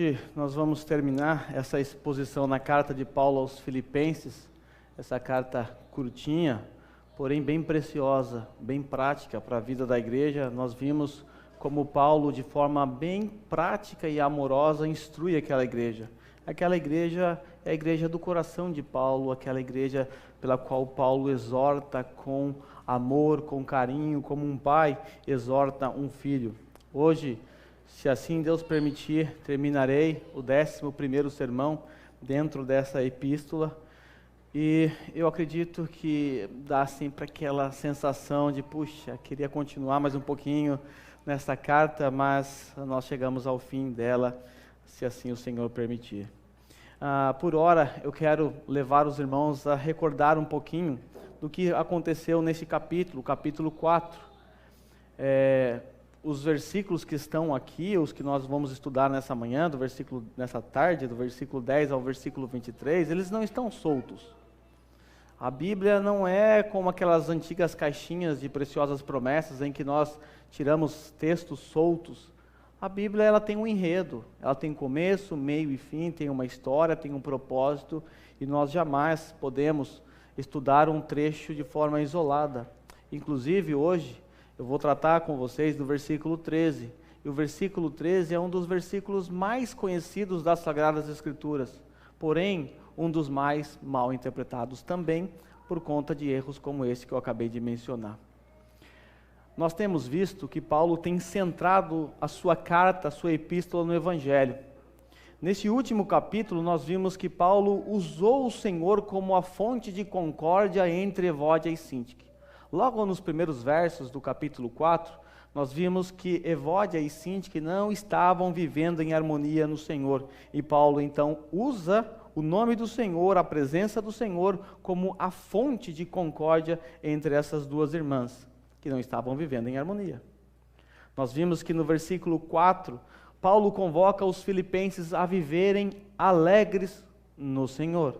Hoje nós vamos terminar essa exposição na carta de Paulo aos Filipenses, essa carta curtinha, porém bem preciosa, bem prática para a vida da igreja. Nós vimos como Paulo, de forma bem prática e amorosa, instrui aquela igreja. Aquela igreja é a igreja do coração de Paulo, aquela igreja pela qual Paulo exorta com amor, com carinho, como um pai exorta um filho. Hoje, se assim Deus permitir, terminarei o 11º sermão dentro dessa epístola, e eu acredito que dá sempre aquela sensação de, puxa, queria continuar mais um pouquinho nessa carta, mas nós chegamos ao fim dela, se assim o Senhor permitir. Por ora, eu quero levar os irmãos a recordar um pouquinho do que aconteceu nesse capítulo, capítulo 4. Os versículos que estão aqui, os que nós vamos estudar nessa manhã, nessa tarde, do versículo 10 ao versículo 23, eles não estão soltos. A Bíblia não é como aquelas antigas caixinhas de preciosas promessas em que nós tiramos textos soltos. A Bíblia ela tem um enredo, ela tem começo, meio e fim, tem uma história, tem um propósito, e nós jamais podemos estudar um trecho de forma isolada. Inclusive hoje, eu vou tratar com vocês do versículo 13, e o versículo 13 é um dos versículos mais conhecidos das Sagradas Escrituras, porém, um dos mais mal interpretados também, por conta de erros como esse que eu acabei de mencionar. Nós temos visto que Paulo tem centrado a sua carta, a sua epístola no Evangelho. Nesse último capítulo, nós vimos que Paulo usou o Senhor como a fonte de concórdia entre Evódia e Síntique. Logo nos primeiros versos do capítulo 4, nós vimos que Evódia e Síntique não estavam vivendo em harmonia no Senhor. E Paulo então usa o nome do Senhor, a presença do Senhor, como a fonte de concórdia entre essas duas irmãs, que não estavam vivendo em harmonia. Nós vimos que no versículo 4, Paulo convoca os filipenses a viverem alegres no Senhor.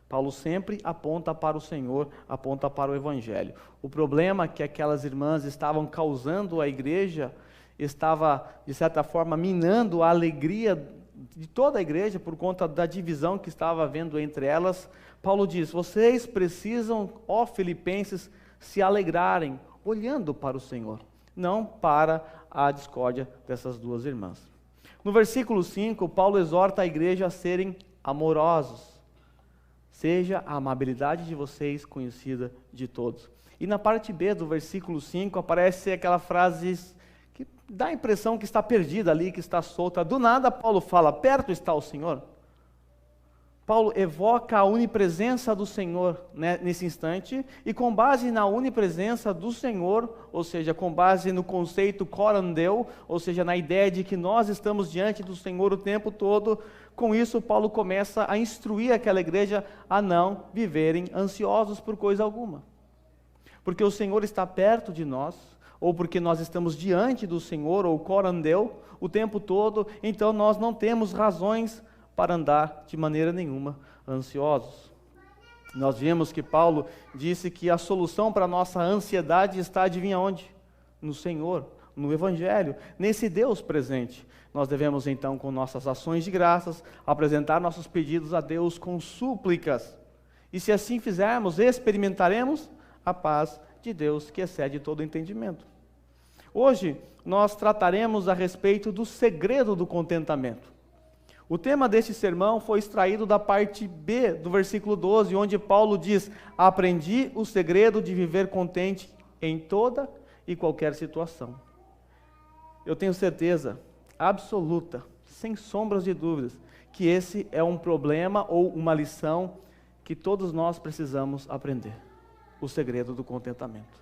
Paulo sempre aponta para o Senhor, aponta para o Evangelho. O problema que aquelas irmãs estavam causando à igreja, estava, de certa forma, minando a alegria de toda a igreja, por conta da divisão que estava havendo entre elas. Paulo diz: vocês precisam, ó filipenses, se alegrarem, olhando para o Senhor, não para a discórdia dessas duas irmãs. No versículo 5, Paulo exorta a igreja a serem amorosos. Seja a amabilidade de vocês conhecida de todos. E na parte B do versículo 5 aparece aquela frase que dá a impressão que está perdida ali, que está solta. Do nada Paulo fala: perto está o Senhor. Paulo evoca a onipresença do Senhor, né, nesse instante, e com base na onipresença do Senhor, ou seja, com base no conceito corandeu, ou seja, na ideia de que nós estamos diante do Senhor o tempo todo, com isso Paulo começa a instruir aquela igreja a não viverem ansiosos por coisa alguma. Porque o Senhor está perto de nós, ou porque nós estamos diante do Senhor, ou corandeu, o tempo todo, então nós não temos razões para andar de maneira nenhuma ansiosos. Nós vimos que Paulo disse que a solução para a nossa ansiedade está, adivinha onde? No Senhor, no Evangelho, nesse Deus presente. Nós devemos então, com nossas ações de graças, apresentar nossos pedidos a Deus com súplicas. E se assim fizermos, experimentaremos a paz de Deus que excede todo entendimento. Hoje nós trataremos a respeito do segredo do contentamento. O tema deste sermão foi extraído da parte B do versículo 12, onde Paulo diz: aprendi o segredo de viver contente em toda e qualquer situação. Eu tenho certeza absoluta, sem sombras de dúvidas, que esse é um problema ou uma lição que todos nós precisamos aprender. O segredo do contentamento.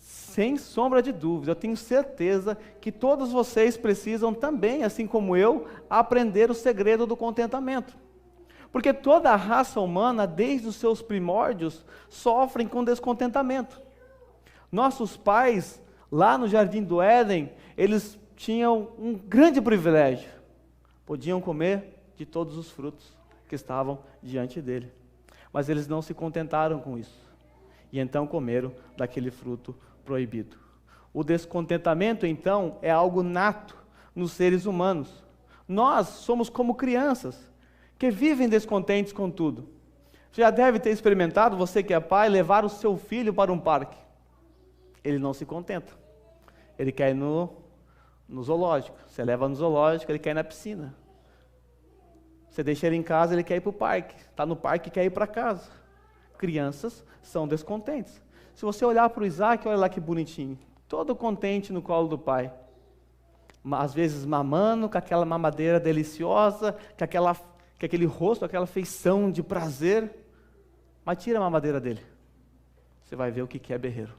Sem sombra de dúvida, eu tenho certeza que todos vocês precisam também, assim como eu, aprender o segredo do contentamento. Porque toda a raça humana, desde os seus primórdios, sofrem com descontentamento. Nossos pais, lá no Jardim do Éden, eles tinham um grande privilégio. Podiam comer de todos os frutos que estavam diante dele. Mas eles não se contentaram com isso. E então comeram daquele fruto proibido. O descontentamento, então, é algo nato nos seres humanos. Nós somos como crianças que vivem descontentes com tudo. Já deve ter experimentado, você que é pai, levar o seu filho para um parque. Ele não se contenta. Ele quer ir no zoológico. Você leva no zoológico, ele quer ir na piscina. Você deixa ele em casa, ele quer ir para o parque. Está no parque, quer ir para casa. Crianças são descontentes. Se você olhar para o Isaac, olha lá que bonitinho. Todo contente no colo do pai. Às vezes mamando, com aquela mamadeira deliciosa, com aquele rosto, aquela feição de prazer. Mas tira a mamadeira dele. Você vai ver o que é berreiro.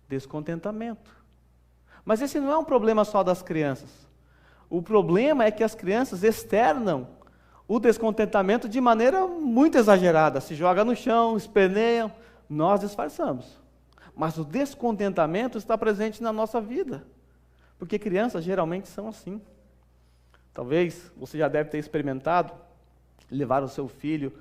Descontentamento. Mas esse não é um problema só das crianças. O problema é que as crianças externam o descontentamento de maneira muito exagerada. Se joga no chão, esperneiam, nós disfarçamos. Mas o descontentamento está presente na nossa vida. Porque crianças geralmente são assim. Talvez você já deve ter experimentado levar o seu filho,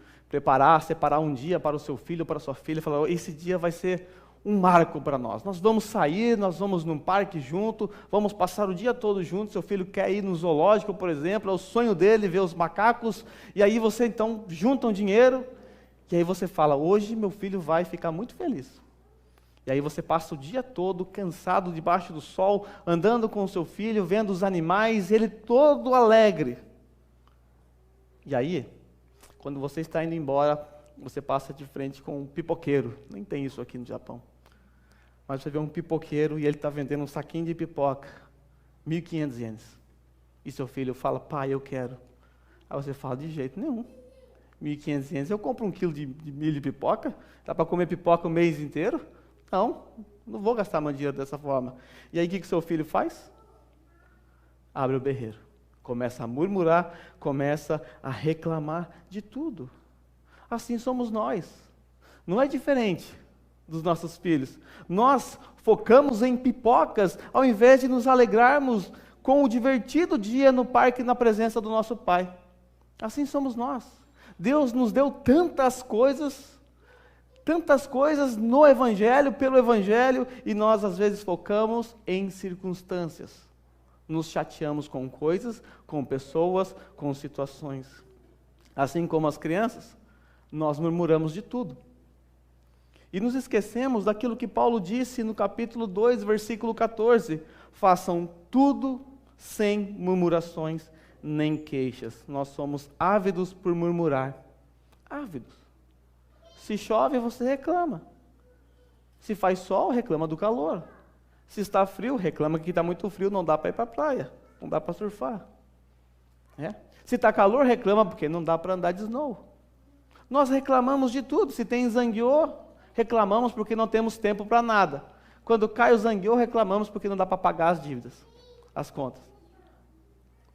separar um dia para o seu filho, para a sua filha, e falar, esse dia vai ser um marco para nós. Nós vamos sair, nós vamos num parque junto, vamos passar o dia todo junto. Seu filho quer ir no zoológico, por exemplo, é o sonho dele ver os macacos, e aí você então junta um dinheiro, e aí você fala, hoje meu filho vai ficar muito feliz. E aí você passa o dia todo cansado debaixo do sol, andando com o seu filho, vendo os animais, ele todo alegre. E aí, quando você está indo embora, você passa de frente com um pipoqueiro. Nem tem isso aqui no Japão. Mas você vê um pipoqueiro e ele está vendendo um saquinho de pipoca, 1.500 ienes. E seu filho fala, pai, eu quero. Aí você fala, de jeito nenhum. 1.500 ienes, eu compro 1 quilo de milho de pipoca? Dá para comer pipoca o mês inteiro? Não vou gastar meu dinheiro dessa forma. E aí o que seu filho faz? Abre o berreiro. Começa a murmurar, começa a reclamar de tudo. Assim somos nós. Não é diferente dos nossos filhos. Nós focamos em pipocas ao invés de nos alegrarmos com o divertido dia no parque na presença do nosso Pai. Assim somos nós. Deus nos deu tantas coisas no Evangelho, pelo Evangelho, e nós às vezes focamos em circunstâncias. Nos chateamos com coisas, com pessoas, com situações. Assim como as crianças, nós murmuramos de tudo. E nos esquecemos daquilo que Paulo disse no capítulo 2, versículo 14. Façam tudo sem murmurações nem queixas. Nós somos ávidos por murmurar. Ávidos. Se chove, você reclama. Se faz sol, reclama do calor. Se está frio, reclama que está muito frio, não dá para ir para a praia. Não dá para surfar. Se está calor, reclama porque não dá para andar de snow. Nós reclamamos de tudo. Se tem zangueô, reclamamos porque não temos tempo para nada. Quando cai o zangueô, reclamamos porque não dá para pagar as dívidas, as contas.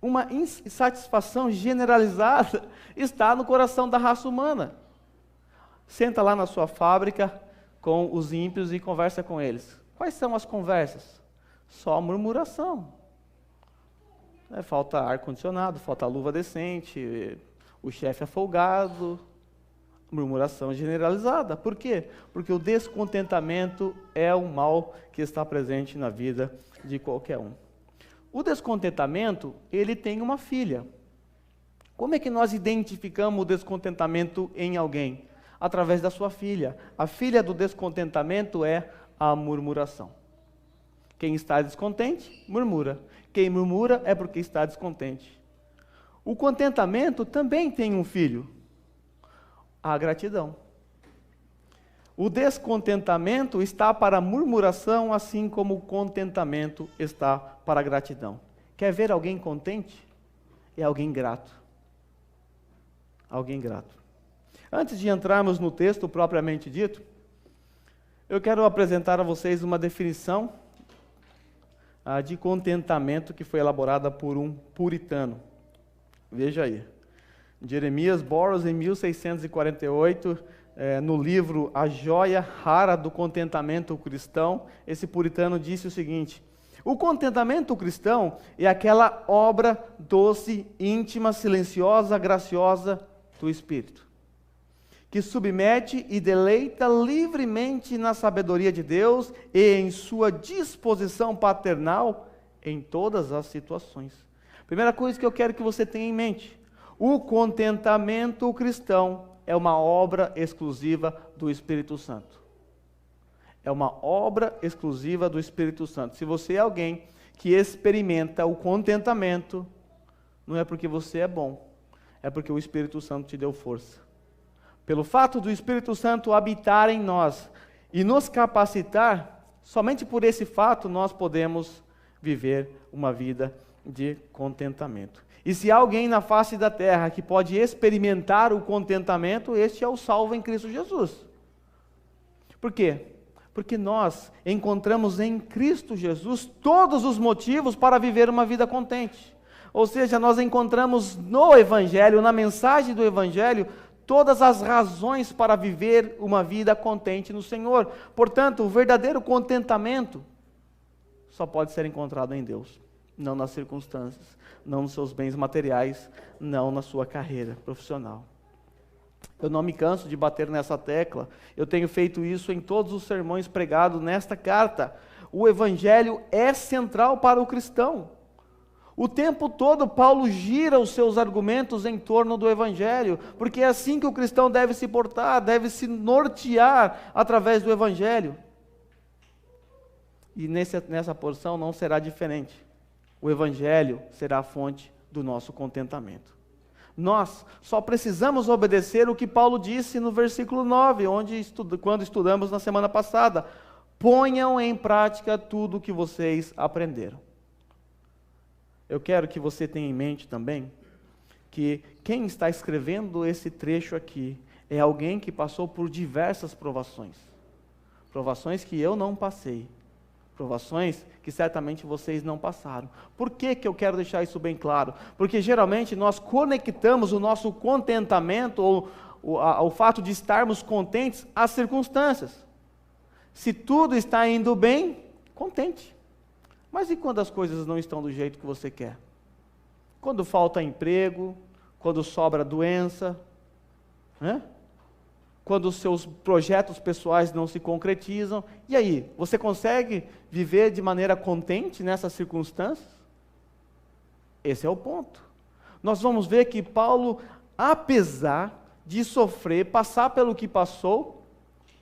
Uma insatisfação generalizada está no coração da raça humana. Senta lá na sua fábrica com os ímpios e conversa com eles. Quais são as conversas? Só murmuração. Falta ar-condicionado, falta luva decente, o chefe é folgado. Murmuração generalizada. Por quê? Porque o descontentamento é um mal que está presente na vida de qualquer um. O descontentamento, ele tem uma filha. Como é que nós identificamos o descontentamento em alguém? Através da sua filha. A filha do descontentamento é a murmuração. Quem está descontente, murmura. Quem murmura é porque está descontente. O contentamento também tem um filho. A gratidão. O descontentamento está para a murmuração, assim como o contentamento está para a gratidão. Quer ver alguém contente? É alguém grato. Alguém grato. Antes de entrarmos no texto propriamente dito, eu quero apresentar a vocês uma definição de contentamento que foi elaborada por um puritano. Veja aí. Jeremias Burroughs, em 1648, no livro A Joia Rara do Contentamento Cristão, esse puritano disse o seguinte: o contentamento cristão é aquela obra doce, íntima, silenciosa, graciosa do Espírito, que submete e deleita livremente na sabedoria de Deus e em sua disposição paternal em todas as situações. Primeira coisa que eu quero que você tenha em mente: o contentamento cristão é uma obra exclusiva do Espírito Santo. É uma obra exclusiva do Espírito Santo. Se você é alguém que experimenta o contentamento, não é porque você é bom, é porque o Espírito Santo te deu força. Pelo fato do Espírito Santo habitar em nós e nos capacitar, somente por esse fato nós podemos viver uma vida de contentamento. E se há alguém na face da terra que pode experimentar o contentamento, este é o salvo em Cristo Jesus. Por quê? Porque nós encontramos em Cristo Jesus todos os motivos para viver uma vida contente. Ou seja, nós encontramos no Evangelho, na mensagem do Evangelho, todas as razões para viver uma vida contente no Senhor. Portanto, o verdadeiro contentamento só pode ser encontrado em Deus, não nas circunstâncias, não nos seus bens materiais, não na sua carreira profissional. Eu não me canso de bater nessa tecla, eu tenho feito isso em todos os sermões pregados nesta carta. O Evangelho é central para o cristão. O tempo todo Paulo gira os seus argumentos em torno do Evangelho, porque é assim que o cristão deve se portar, deve se nortear através do Evangelho. E nessa porção não será diferente. O Evangelho será a fonte do nosso contentamento. Nós só precisamos obedecer o que Paulo disse no versículo 9, quando estudamos na semana passada: ponham em prática tudo o que vocês aprenderam. Eu quero que você tenha em mente também que quem está escrevendo esse trecho aqui é alguém que passou por diversas provações. Provações que eu não passei. Provações que certamente vocês não passaram. Por que eu quero deixar isso bem claro? Porque geralmente nós conectamos o nosso contentamento ou o fato de estarmos contentes às circunstâncias. Se tudo está indo bem, contente. Mas e quando as coisas não estão do jeito que você quer? Quando falta emprego, quando sobra doença, né? Quando os seus projetos pessoais não se concretizam, e aí, você consegue viver de maneira contente nessas circunstâncias? Esse é o ponto. Nós vamos ver que Paulo, apesar de sofrer, passar pelo que passou,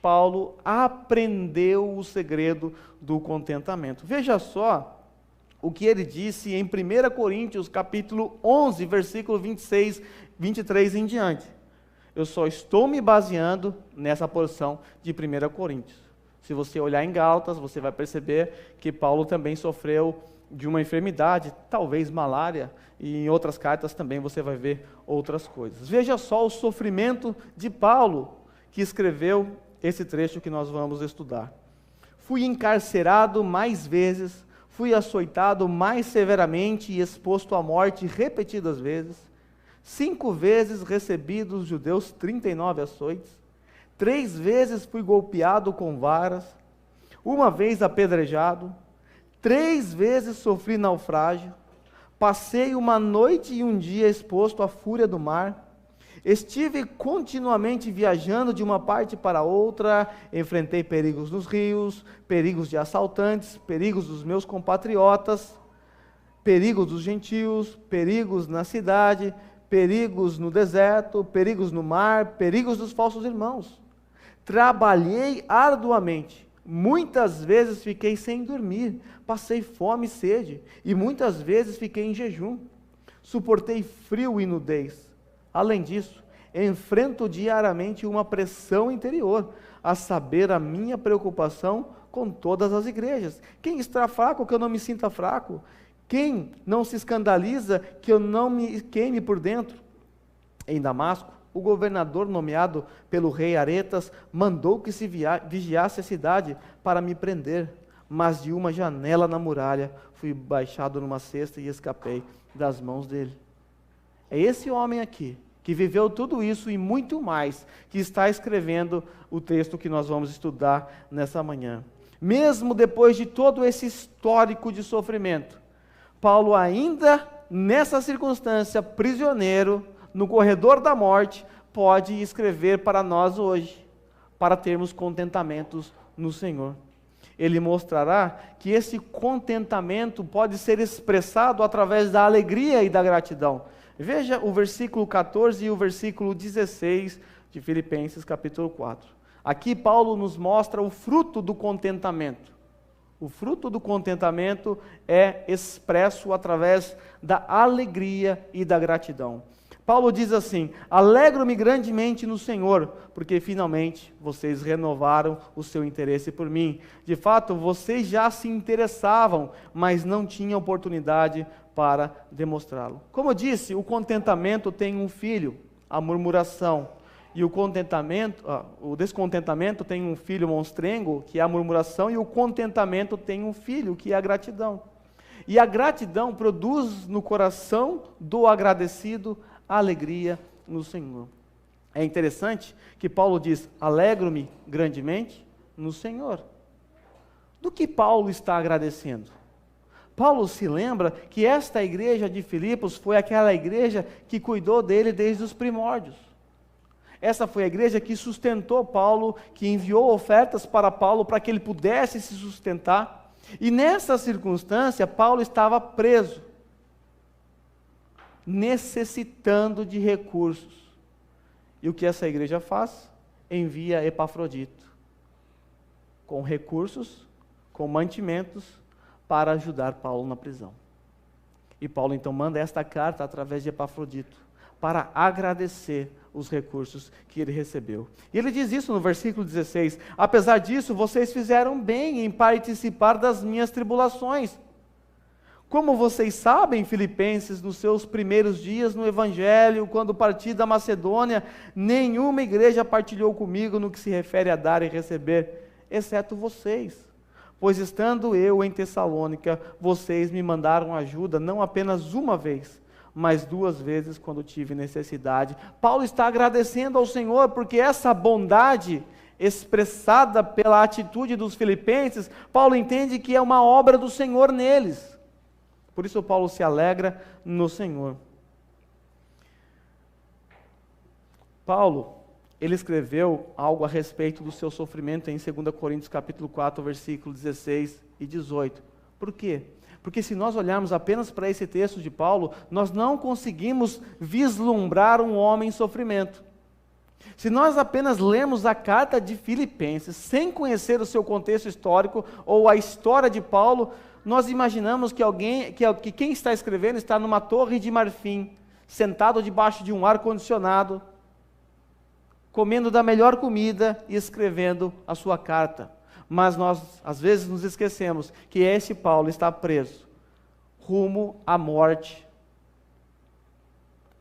Paulo aprendeu o segredo do contentamento. Veja só o que ele disse em 1 Coríntios, capítulo 11, versículo 26, 23 em diante. Eu só estou me baseando nessa porção de 1 Coríntios. Se você olhar em Gálatas, você vai perceber que Paulo também sofreu de uma enfermidade, talvez malária, e em outras cartas também você vai ver outras coisas. Veja só o sofrimento de Paulo, que escreveu esse trecho que nós vamos estudar. Fui encarcerado mais vezes, fui açoitado mais severamente e exposto à morte repetidas vezes. 5 vezes recebi dos judeus 39 açoites. 3 vezes fui golpeado com varas. 1 vez apedrejado. 3 vezes sofri naufrágio. Passei uma noite e um dia exposto à fúria do mar. Estive continuamente viajando de uma parte para outra, enfrentei perigos nos rios, perigos de assaltantes, perigos dos meus compatriotas, perigos dos gentios, perigos na cidade, perigos no deserto, perigos no mar, perigos dos falsos irmãos. Trabalhei arduamente, muitas vezes fiquei sem dormir, passei fome e sede, e muitas vezes fiquei em jejum. Suportei frio e nudez. Além disso, enfrento diariamente uma pressão interior, a saber, a minha preocupação com todas as igrejas. Quem está fraco, que eu não me sinta fraco? Quem não se escandaliza, que eu não me queime por dentro? Em Damasco, o governador nomeado pelo rei Aretas mandou que se vigiasse a cidade para me prender, mas de uma janela na muralha fui baixado numa cesta e escapei das mãos dele. É esse homem aqui, que viveu tudo isso e muito mais, que está escrevendo o texto que nós vamos estudar nessa manhã. Mesmo depois de todo esse histórico de sofrimento, Paulo ainda, nessa circunstância, prisioneiro, no corredor da morte, pode escrever para nós hoje, para termos contentamentos no Senhor. ele mostrará que esse contentamento pode ser expressado através da alegria e da gratidão. Veja o versículo 14 e o versículo 16 de Filipenses capítulo 4. Aqui Paulo nos mostra o fruto do contentamento. O fruto do contentamento é expresso através da alegria e da gratidão. Paulo diz assim: alegro-me grandemente no Senhor, porque finalmente vocês renovaram o seu interesse por mim. De fato, vocês já se interessavam, mas não tinham oportunidade para demonstrá-lo. Como eu disse, o contentamento tem um filho, a murmuração. E o descontentamento tem um filho monstrengo, que é a murmuração, e o contentamento tem um filho, que é a gratidão. E a gratidão produz no coração do agradecido a alegria no Senhor. É interessante que Paulo diz: alegro-me grandemente no Senhor. Do que Paulo está agradecendo? Paulo se lembra que esta igreja de Filipos foi aquela igreja que cuidou dele desde os primórdios. Essa foi a igreja que sustentou Paulo, que enviou ofertas para Paulo para que ele pudesse se sustentar. E nessa circunstância, Paulo estava preso, necessitando de recursos. E o que essa igreja faz? Envia Epafrodito com recursos, com mantimentos, para ajudar Paulo na prisão. E Paulo então manda esta carta através de Epafrodito, para agradecer os recursos que ele recebeu. E ele diz isso no versículo 16: apesar disso, vocês fizeram bem em participar das minhas tribulações. Como vocês sabem, Filipenses, nos seus primeiros dias no Evangelho, quando parti da Macedônia, nenhuma igreja partilhou comigo no que se refere a dar e receber, exceto vocês. Pois estando eu em Tessalônica, vocês me mandaram ajuda não apenas uma vez, mas 2 vezes quando tive necessidade. Paulo está agradecendo ao Senhor, porque essa bondade expressada pela atitude dos filipenses, Paulo entende que é uma obra do Senhor neles. Por isso Paulo se alegra no Senhor. Paulo, ele escreveu algo a respeito do seu sofrimento em 2 Coríntios capítulo 4, versículo 16 e 18. Por quê? Porque se nós olharmos apenas para esse texto de Paulo, nós não conseguimos vislumbrar um homem em sofrimento. Se nós apenas lemos a carta de Filipenses, sem conhecer o seu contexto histórico ou a história de Paulo, nós imaginamos que quem está escrevendo está numa torre de marfim, sentado debaixo de um ar-condicionado, comendo da melhor comida e escrevendo a sua carta. Mas nós, às vezes, nos esquecemos que esse Paulo está preso, rumo à morte.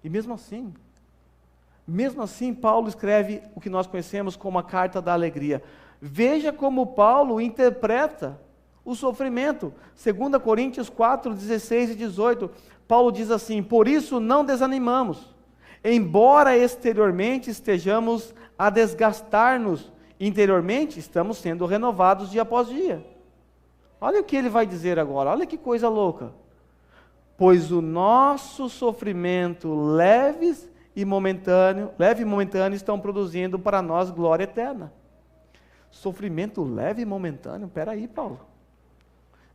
E mesmo assim, Paulo escreve o que nós conhecemos como a carta da alegria. Veja como Paulo interpreta o sofrimento. 2 Coríntios 4, 16 e 18, Paulo diz assim: por isso não desanimamos, embora exteriormente estejamos a desgastar-nos, interiormente estamos sendo renovados dia após dia. Olha o que ele vai dizer agora, olha que coisa louca. Pois o nosso sofrimento leve e momentâneo estão produzindo para nós glória eterna. Sofrimento leve e momentâneo? Peraí, Paulo.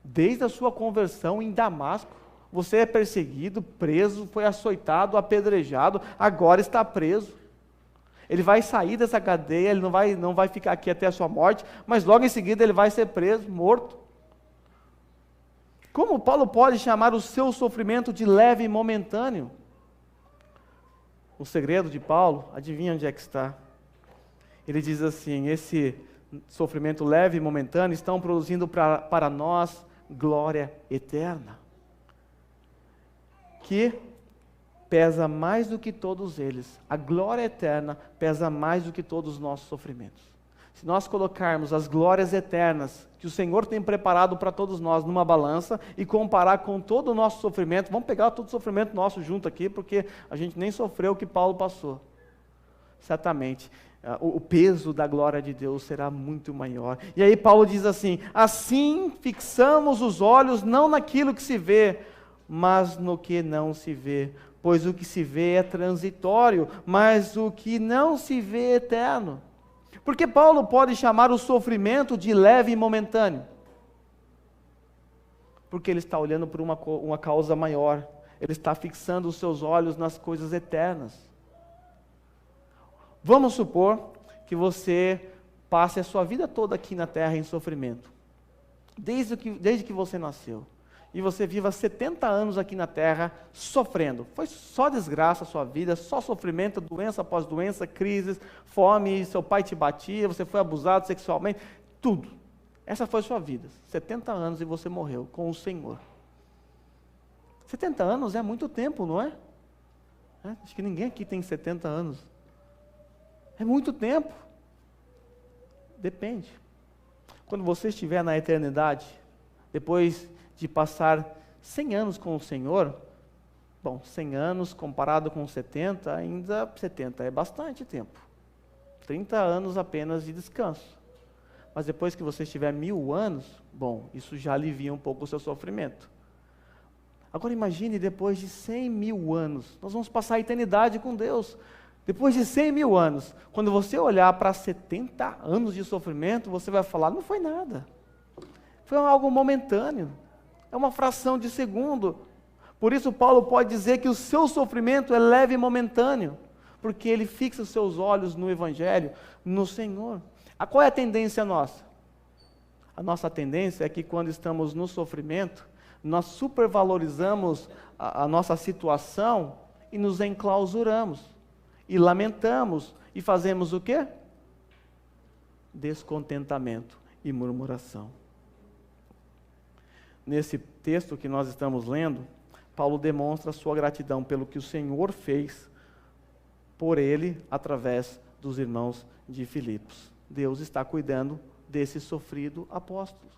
Desde a sua conversão em Damasco, você é perseguido, preso, foi açoitado, apedrejado, agora está preso. Ele vai sair dessa cadeia, ele não vai ficar aqui até a sua morte, mas logo em seguida ele vai ser preso, morto. Como Paulo pode chamar o seu sofrimento de leve e momentâneo? O segredo de Paulo, adivinha onde é que está? Ele diz assim: esse sofrimento leve e momentâneo estão produzindo para nós glória eterna, que pesa mais do que todos eles. A glória eterna pesa mais do que todos os nossos sofrimentos. Se nós colocarmos as glórias eternas que o Senhor tem preparado para todos nós numa balança e comparar com todo o nosso sofrimento, vamos pegar todo o sofrimento nosso junto aqui, porque a gente nem sofreu o que Paulo passou. Certamente, o peso da glória de Deus será muito maior. E aí Paulo diz assim: assim fixamos os olhos não naquilo que se vê, mas no que não se vê. Pois o que se vê é transitório, mas o que não se vê é eterno. Porque Paulo pode chamar o sofrimento de leve e momentâneo? porque ele está olhando por uma causa maior. Ele está fixando os seus olhos nas coisas eternas. Vamos supor que você passe a sua vida toda aqui na terra em sofrimento. Desde que você nasceu. E você viva 70 anos aqui na terra sofrendo. Foi só desgraça a sua vida, só sofrimento, doença após doença, crises, fome, seu pai te batia, você foi abusado sexualmente, tudo. Essa foi a sua vida. 70 anos e você morreu com o Senhor. 70 anos é muito tempo, não é? Acho que ninguém aqui tem 70 anos. É muito tempo. Depende. Quando você estiver na eternidade, depois de passar 100 anos com o Senhor, bom, 100 anos comparado com 70, ainda 70 é bastante tempo. 30 anos apenas de descanso. Mas depois que você estiver 1000 anos, bom, isso já alivia um pouco o seu sofrimento. Agora imagine depois de 100.000 anos, nós vamos passar a eternidade com Deus. Depois de 100.000 anos, quando você olhar para 70 anos de sofrimento, você vai falar, não foi nada. Foi algo momentâneo. É uma fração de segundo. Por isso Paulo pode dizer que o seu sofrimento é leve e momentâneo, porque ele fixa os seus olhos no Evangelho, no Senhor. Qual é a tendência nossa? A nossa tendência é que quando estamos no sofrimento, nós supervalorizamos a nossa situação e nos enclausuramos, e lamentamos, e fazemos o quê? Descontentamento e murmuração. Nesse texto que nós estamos lendo, Paulo demonstra a sua gratidão pelo que o Senhor fez por ele através dos irmãos de Filipos. Deus está cuidando desse sofrido apóstolo,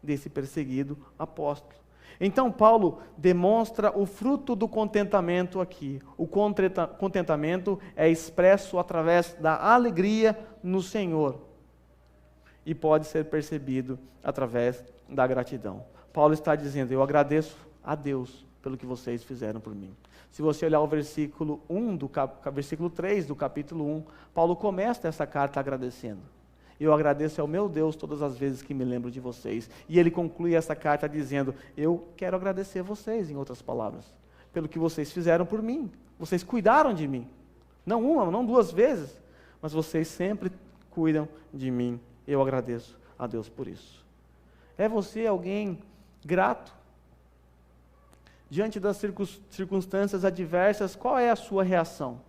desse perseguido apóstolo. Então Paulo demonstra o fruto do contentamento aqui. O contentamento é expresso através da alegria no Senhor e pode ser percebido através da gratidão. Paulo está dizendo, eu agradeço a Deus pelo que vocês fizeram por mim. Se você olhar o versículo 3 do capítulo 1, Paulo começa essa carta agradecendo. Eu agradeço ao meu Deus todas as vezes que me lembro de vocês. E ele conclui essa carta dizendo, eu quero agradecer a vocês, em outras palavras, pelo que vocês fizeram por mim. Vocês cuidaram de mim. Não uma, não duas vezes, mas vocês sempre cuidam de mim. Eu agradeço a Deus por isso. É você alguém grato? Diante das circunstâncias adversas, qual é a sua reação?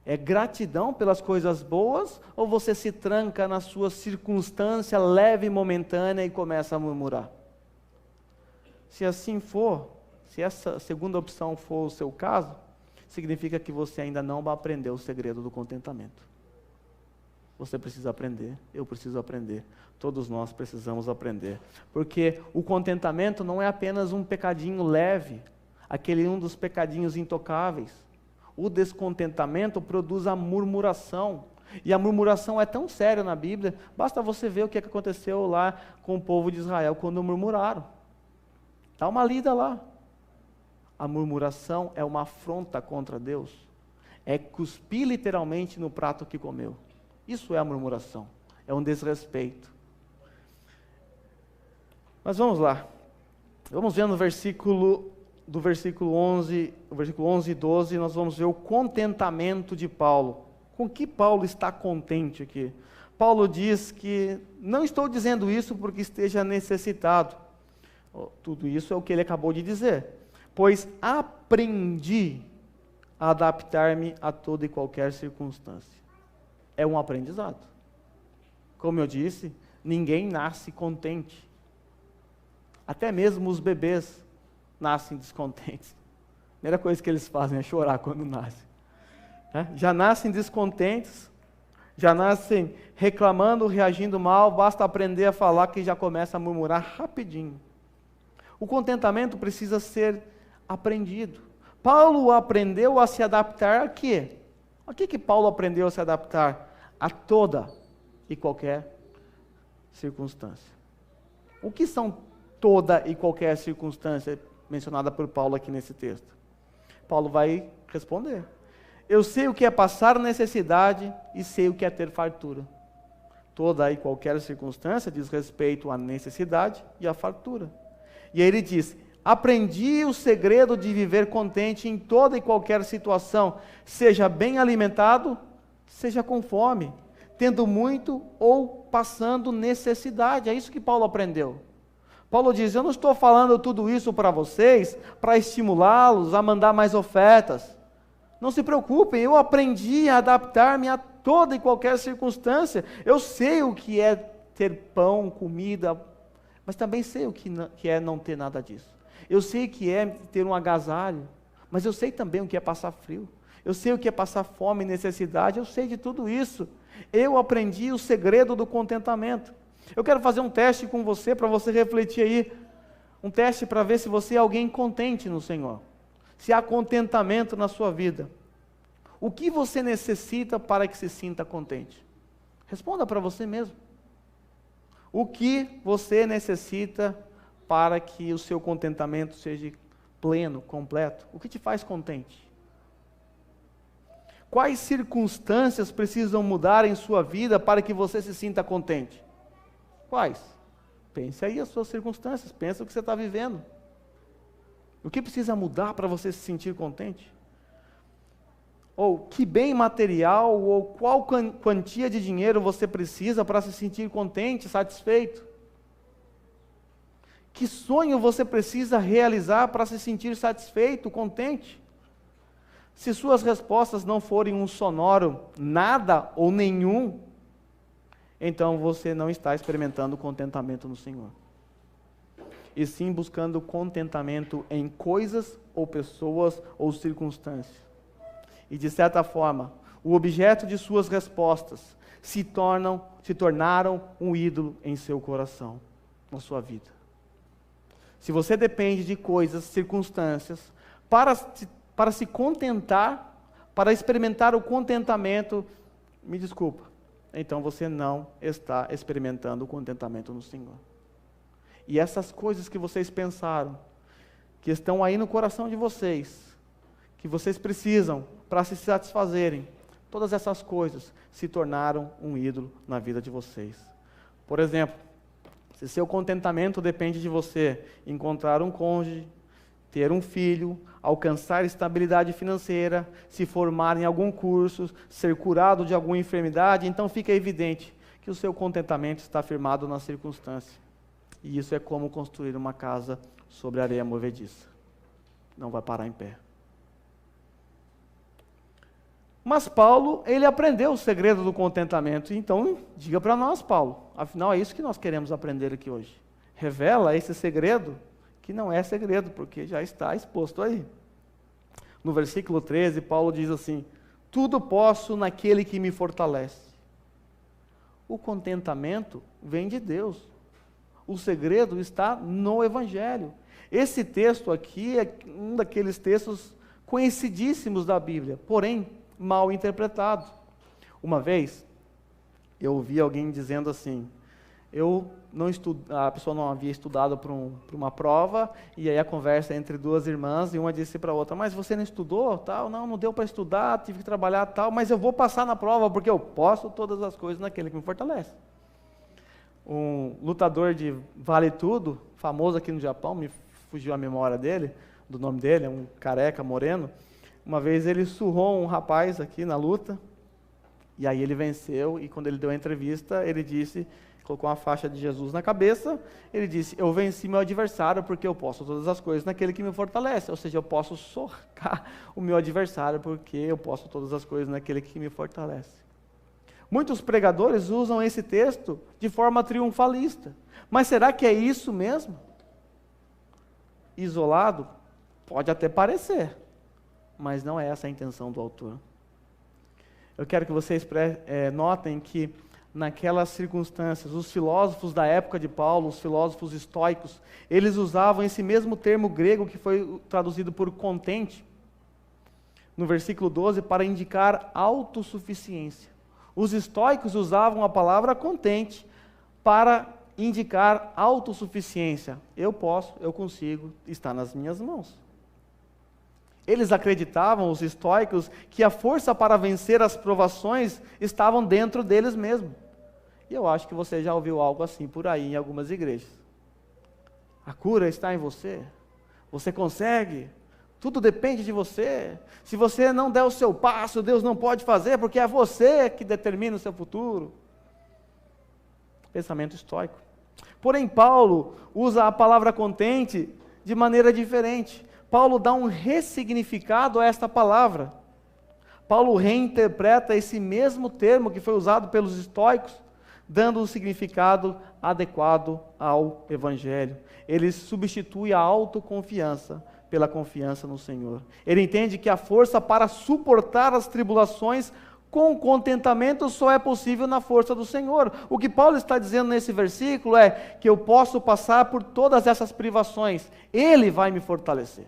É gratidão pelas coisas boas ou você se tranca na sua circunstância leve e momentânea e começa a murmurar? Se assim for, se essa segunda opção for o seu caso, significa que você ainda não aprendeu o segredo do contentamento. Você precisa aprender, eu preciso aprender, todos nós precisamos aprender. Porque o contentamento não é apenas um pecadinho leve, aquele um dos pecadinhos intocáveis. O descontentamento produz a murmuração. E a murmuração é tão séria na Bíblia, basta você ver o que aconteceu lá com o povo de Israel quando murmuraram. Dá uma lida lá. A murmuração é uma afronta contra Deus. É cuspir literalmente no prato que comeu. Isso é a murmuração. É um desrespeito. Mas vamos lá. Vamos ver no versículo 11 e 12, nós vamos ver o contentamento de Paulo. Com que Paulo está contente aqui? Paulo diz que não estou dizendo isso porque esteja necessitado. Tudo isso é o que ele acabou de dizer. Pois aprendi a adaptar-me a toda e qualquer circunstância. É um aprendizado. Como eu disse, ninguém nasce contente. Até mesmo os bebês nascem descontentes. A primeira coisa que eles fazem é chorar quando nascem. Já nascem descontentes, já nascem reclamando, reagindo mal, basta aprender a falar que já começa a murmurar rapidinho. O contentamento precisa ser aprendido. Paulo aprendeu a se adaptar a quê? A que Paulo aprendeu a se adaptar? A toda e qualquer circunstância. O que são toda e qualquer circunstância mencionada por Paulo aqui nesse texto? Paulo vai responder. Eu sei o que é passar necessidade e sei o que é ter fartura. Toda e qualquer circunstância diz respeito à necessidade e à fartura. E aí ele diz: aprendi o segredo de viver contente em toda e qualquer situação, seja bem alimentado, seja com fome, tendo muito ou passando necessidade. É isso que Paulo aprendeu. Paulo diz: eu não estou falando tudo isso para vocês, para estimulá-los a mandar mais ofertas. Não se preocupem, eu aprendi a adaptar-me a toda e qualquer circunstância. Eu sei o que é ter pão, comida, mas também sei o que é não ter nada disso. Eu sei o que é ter um agasalho, mas eu sei também o que é passar frio. Eu sei o que é passar fome e necessidade, eu sei de tudo isso. Eu aprendi o segredo do contentamento. Eu quero fazer um teste com você, para você refletir aí. Um teste para ver se você é alguém contente no Senhor. Se há contentamento na sua vida. O que você necessita para que se sinta contente? Responda para você mesmo. O que você necessita para que o seu contentamento seja pleno, completo? O que te faz contente? Quais circunstâncias precisam mudar em sua vida para que você se sinta contente? Quais? Pense aí as suas circunstâncias, pensa o que você está vivendo. O que precisa mudar para você se sentir contente? Ou que bem material, ou qual quantia de dinheiro você precisa para se sentir contente, satisfeito? Que sonho você precisa realizar para se sentir satisfeito, contente? Se suas respostas não forem um sonoro nada ou nenhum, então você não está experimentando contentamento no Senhor. E sim buscando contentamento em coisas ou pessoas ou circunstâncias. E de certa forma, o objeto de suas respostas se tornaram um ídolo em seu coração, na sua vida. Se você depende de coisas, circunstâncias, para se contentar, para experimentar o contentamento, me desculpa, então você não está experimentando o contentamento no Senhor. E essas coisas que vocês pensaram, que estão aí no coração de vocês, que vocês precisam para se satisfazerem, todas essas coisas se tornaram um ídolo na vida de vocês. Por exemplo, se seu contentamento depende de você encontrar um cônjuge, ter um filho, alcançar estabilidade financeira, se formar em algum curso, ser curado de alguma enfermidade, então fica evidente que o seu contentamento está firmado na circunstância. E isso é como construir uma casa sobre areia movediça. Não vai parar em pé. Mas Paulo, ele aprendeu o segredo do contentamento. Então, diga para nós, Paulo. Afinal, é isso que nós queremos aprender aqui hoje. Revela esse segredo, que não é segredo, porque já está exposto aí. No versículo 13, Paulo diz assim: tudo posso naquele que me fortalece. O contentamento vem de Deus. O segredo está no Evangelho. Esse texto aqui é um daqueles textos conhecidíssimos da Bíblia, porém mal interpretado. Uma vez, eu ouvi alguém dizendo assim: a pessoa não havia estudado para uma prova, e aí a conversa entre duas irmãs, e uma disse para a outra: mas você não estudou? Tal, não deu para estudar, tive que trabalhar, tal, mas eu vou passar na prova, porque eu posso todas as coisas naquele que me fortalece. Um lutador de vale tudo, famoso aqui no Japão, me fugiu a memória dele, do nome dele, é um careca moreno. Uma vez ele surrou um rapaz aqui na luta, e aí ele venceu, e quando ele deu a entrevista, ele disse, colocou uma faixa de Jesus na cabeça, ele disse: eu venci meu adversário porque eu posso todas as coisas naquele que me fortalece. Ou seja, eu posso socar o meu adversário porque eu posso todas as coisas naquele que me fortalece. Muitos pregadores usam esse texto de forma triunfalista. Mas será que é isso mesmo? Isolado? Pode até parecer, mas não é essa a intenção do autor. Eu quero que vocês notem que naquelas circunstâncias, os filósofos da época de Paulo, os filósofos estoicos, eles usavam esse mesmo termo grego que foi traduzido por contente, no versículo 12, para indicar autossuficiência. Os estoicos usavam a palavra contente para indicar autossuficiência. Eu posso, eu consigo, está nas minhas mãos. Eles acreditavam, os estoicos, que a força para vencer as provações estavam dentro deles mesmos. E eu acho que você já ouviu algo assim por aí em algumas igrejas. A cura está em você. Você consegue. Tudo depende de você. Se você não der o seu passo, Deus não pode fazer, porque é você que determina o seu futuro. Pensamento estoico. Porém, Paulo usa a palavra contente de maneira diferente. Paulo dá um ressignificado a esta palavra. Paulo reinterpreta esse mesmo termo que foi usado pelos estoicos, dando um significado adequado ao Evangelho. Ele substitui a autoconfiança pela confiança no Senhor. Ele entende que a força para suportar as tribulações com contentamento só é possível na força do Senhor. O que Paulo está dizendo nesse versículo é que eu posso passar por todas essas privações, Ele vai me fortalecer.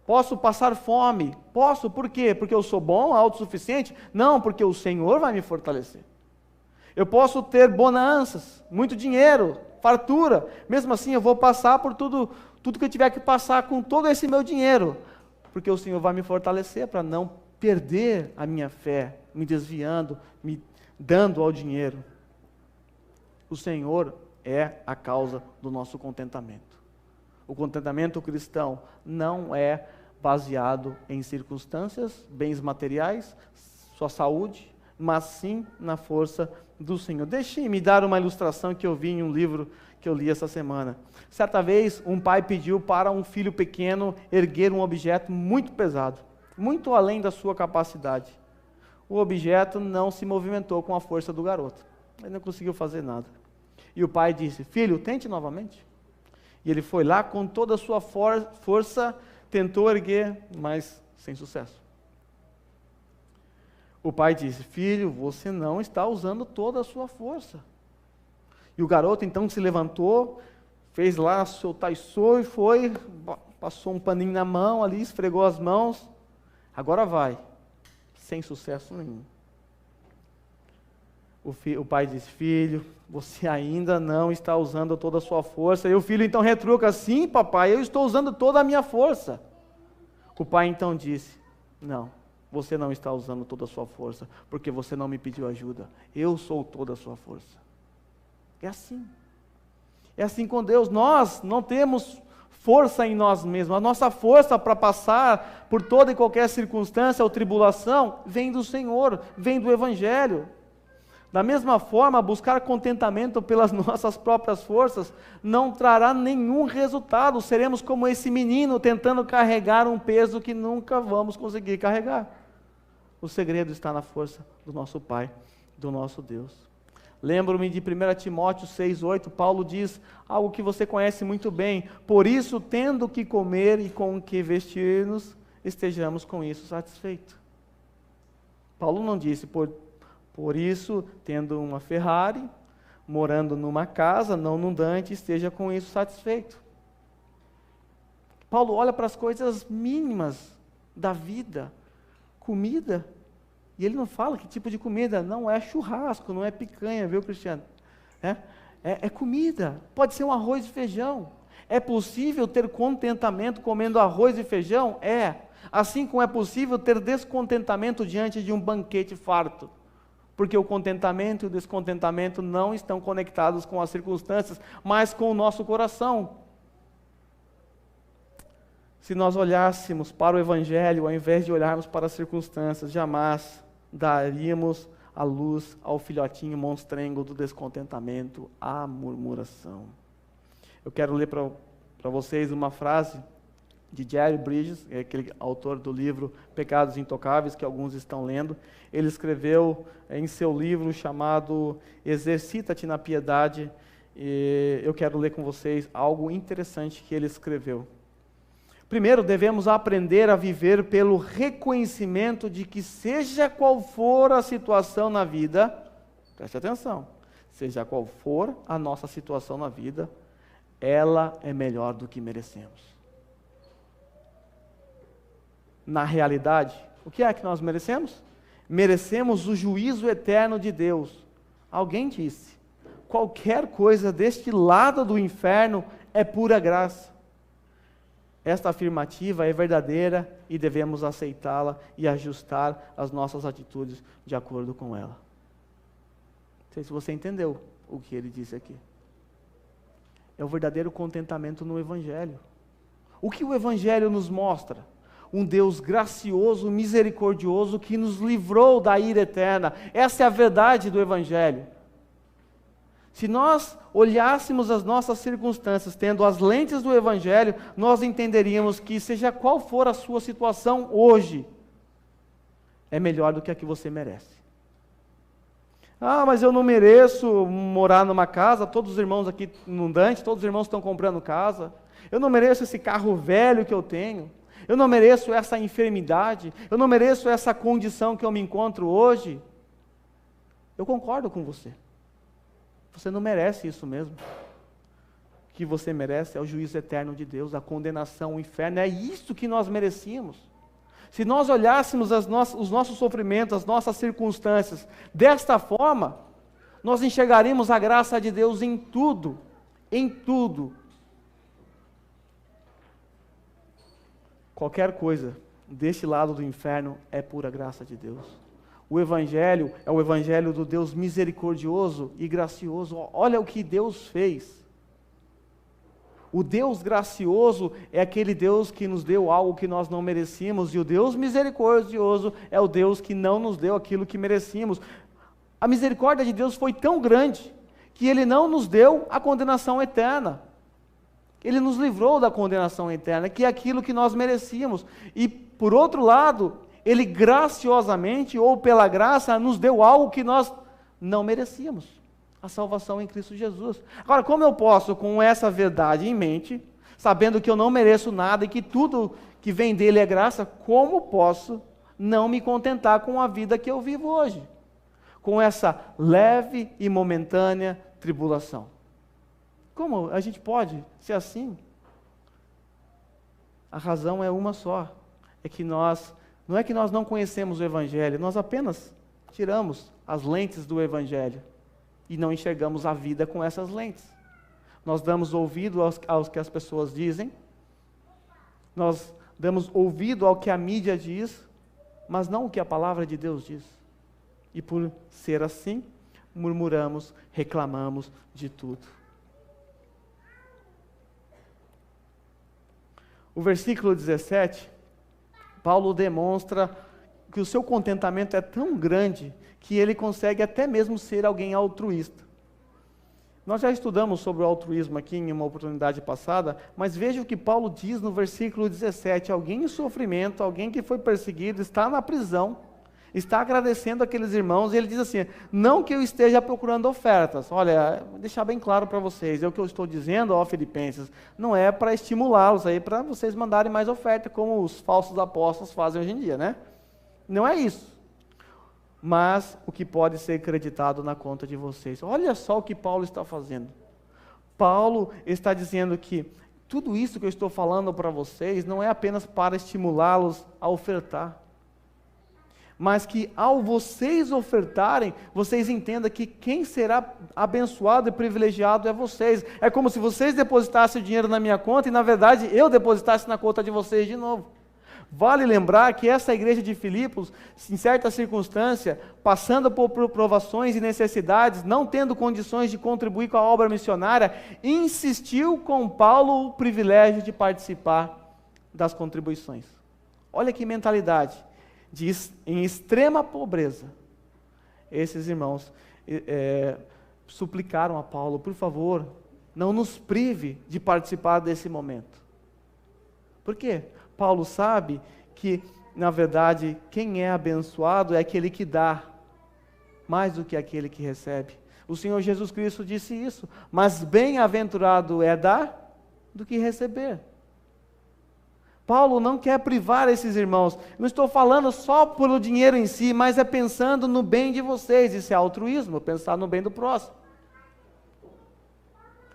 Posso passar fome? Posso, por quê? Porque eu sou bom, autossuficiente? Não, porque o Senhor vai me fortalecer. Eu posso ter bonanças, muito dinheiro, fartura, mesmo assim eu vou passar por tudo que eu tiver que passar com todo esse meu dinheiro, porque o Senhor vai me fortalecer para não perder a minha fé, me desviando, me dando ao dinheiro. O Senhor é a causa do nosso contentamento. O contentamento cristão não é baseado em circunstâncias, bens materiais, sua saúde, mas sim na força do Senhor. Deixe-me dar uma ilustração que eu vi em um livro que eu li essa semana. Certa vez, um pai pediu para um filho pequeno erguer um objeto muito pesado, muito além da sua capacidade. O objeto não se movimentou com a força do garoto. Ele não conseguiu fazer nada. E o pai disse: filho, tente novamente. E ele foi lá com toda a sua força, tentou erguer, mas sem sucesso. O pai disse: filho, você não está usando toda a sua força. E o garoto então se levantou, fez lá seu taisô e foi, passou um paninho na mão ali, esfregou as mãos. Agora vai. Sem sucesso nenhum. O pai disse: filho, você ainda não está usando toda a sua força. E o filho então retruca: sim, papai, eu estou usando toda a minha força. O pai então disse: não, você não está usando toda a sua força, porque você não me pediu ajuda. Eu sou toda a sua força. É assim. É assim com Deus. Nós não temos força em nós mesmos. A nossa força para passar por toda e qualquer circunstância ou tribulação vem do Senhor, vem do Evangelho. Da mesma forma, buscar contentamento pelas nossas próprias forças não trará nenhum resultado. Seremos como esse menino tentando carregar um peso que nunca vamos conseguir carregar. O segredo está na força do nosso Pai, do nosso Deus. Lembro-me de 1 Timóteo 6,8, Paulo diz algo que você conhece muito bem: por isso, tendo o que comer e com o que vestir-nos, estejamos com isso satisfeitos. Paulo não disse, por isso, tendo uma Ferrari, morando numa casa, não num Dante, esteja com isso satisfeito. Paulo olha para as coisas mínimas da vida, comida, e ele não fala que tipo de comida, não é churrasco, não é picanha, viu, Cristiano? É comida, pode ser um arroz e feijão. É possível ter contentamento comendo arroz e feijão? É. Assim como é possível ter descontentamento diante de um banquete farto. Porque o contentamento e o descontentamento não estão conectados com as circunstâncias, mas com o nosso coração. Se nós olhássemos para o Evangelho, ao invés de olharmos para as circunstâncias, jamais daríamos a luz ao filhotinho monstrengo do descontentamento, à murmuração. Eu quero ler para vocês uma frase de Jerry Bridges, aquele autor do livro Pecados Intocáveis, que alguns estão lendo. Ele escreveu em seu livro chamado Exercita-te na Piedade, e eu quero ler com vocês algo interessante que ele escreveu. Primeiro, devemos aprender a viver pelo reconhecimento de que, seja qual for a situação na vida, preste atenção, seja qual for a nossa situação na vida, ela é melhor do que merecemos. Na realidade, o que é que nós merecemos? Merecemos o juízo eterno de Deus. Alguém disse: qualquer coisa deste lado do inferno é pura graça. Esta afirmativa é verdadeira e devemos aceitá-la e ajustar as nossas atitudes de acordo com ela. Não sei se você entendeu o que ele disse aqui. é o verdadeiro contentamento no Evangelho. O que o Evangelho nos mostra? Um Deus gracioso, misericordioso, que nos livrou da ira eterna. Essa é a verdade do Evangelho. Se nós olhássemos as nossas circunstâncias tendo as lentes do Evangelho, nós entenderíamos que, seja qual for a sua situação hoje, é melhor do que a que você merece. Ah, mas eu não mereço morar numa casa, todos os irmãos aqui no Dante, todos os irmãos estão comprando casa. Eu não mereço esse carro velho que eu tenho. Eu não mereço essa enfermidade. Eu não mereço essa condição que eu me encontro hoje. Eu concordo com você. Você não merece isso mesmo. O que você merece é o juízo eterno de Deus, a condenação, o inferno. É isso que nós merecíamos. Se nós olhássemos os nossos sofrimentos, as nossas circunstâncias desta forma, nós enxergaríamos a graça de Deus em tudo, em tudo. Qualquer coisa deste lado do inferno é pura graça de Deus. O Evangelho é o Evangelho do Deus misericordioso e gracioso. Olha o que Deus fez. O Deus gracioso é aquele Deus que nos deu algo que nós não merecíamos, e o Deus misericordioso é o Deus que não nos deu aquilo que merecíamos. A misericórdia de Deus foi tão grande que Ele não nos deu a condenação eterna. Ele nos livrou da condenação eterna, que é aquilo que nós merecíamos. E, por outro lado, Ele graciosamente, ou pela graça, nos deu algo que nós não merecíamos. A salvação em Cristo Jesus. Agora, como eu posso, com essa verdade em mente, sabendo que eu não mereço nada e que tudo que vem dele é graça, como posso não me contentar com a vida que eu vivo hoje? Com essa leve e momentânea tribulação. Como a gente pode ser assim? A razão é uma só. É que não é que nós não conhecemos o Evangelho, nós apenas tiramos as lentes do Evangelho e não enxergamos a vida com essas lentes. Nós damos ouvido aos que as pessoas dizem, nós damos ouvido ao que a mídia diz, mas não o que a palavra de Deus diz. E por ser assim, murmuramos, reclamamos de tudo. O versículo 17, Paulo demonstra que o seu contentamento é tão grande que ele consegue até mesmo ser alguém altruísta. Nós já estudamos sobre o altruísmo aqui em uma oportunidade passada, mas veja o que Paulo diz no versículo 17, alguém em sofrimento, alguém que foi perseguido, está na prisão, está agradecendo aqueles irmãos, e ele diz assim, não que eu esteja procurando ofertas, olha, vou deixar bem claro para vocês, é o que eu estou dizendo, ó Filipenses, não é para estimulá-los aí, para vocês mandarem mais oferta, como os falsos apóstolos fazem hoje em dia, né? Não é isso. Mas o que pode ser creditado na conta de vocês. Olha só o que Paulo está fazendo. Paulo está dizendo que tudo isso que eu estou falando para vocês não é apenas para estimulá-los a ofertar, mas que ao vocês ofertarem, vocês entendam que quem será abençoado e privilegiado é vocês. É como se vocês depositassem o dinheiro na minha conta e na verdade eu depositasse na conta de vocês de novo. Vale lembrar que essa igreja de Filipos, em certa circunstância, passando por provações e necessidades, não tendo condições de contribuir com a obra missionária, insistiu com Paulo o privilégio de participar das contribuições. Olha que mentalidade, em extrema pobreza. Esses irmãos suplicaram a Paulo, por favor, não nos prive de participar desse momento. Por quê? Paulo sabe que, na verdade, quem é abençoado é aquele que dá, mais do que aquele que recebe. O Senhor Jesus Cristo disse isso, mas bem-aventurado é dar do que receber. Paulo não quer privar esses irmãos, não estou falando só pelo dinheiro em si, mas é pensando no bem de vocês, isso é altruísmo, pensar no bem do próximo.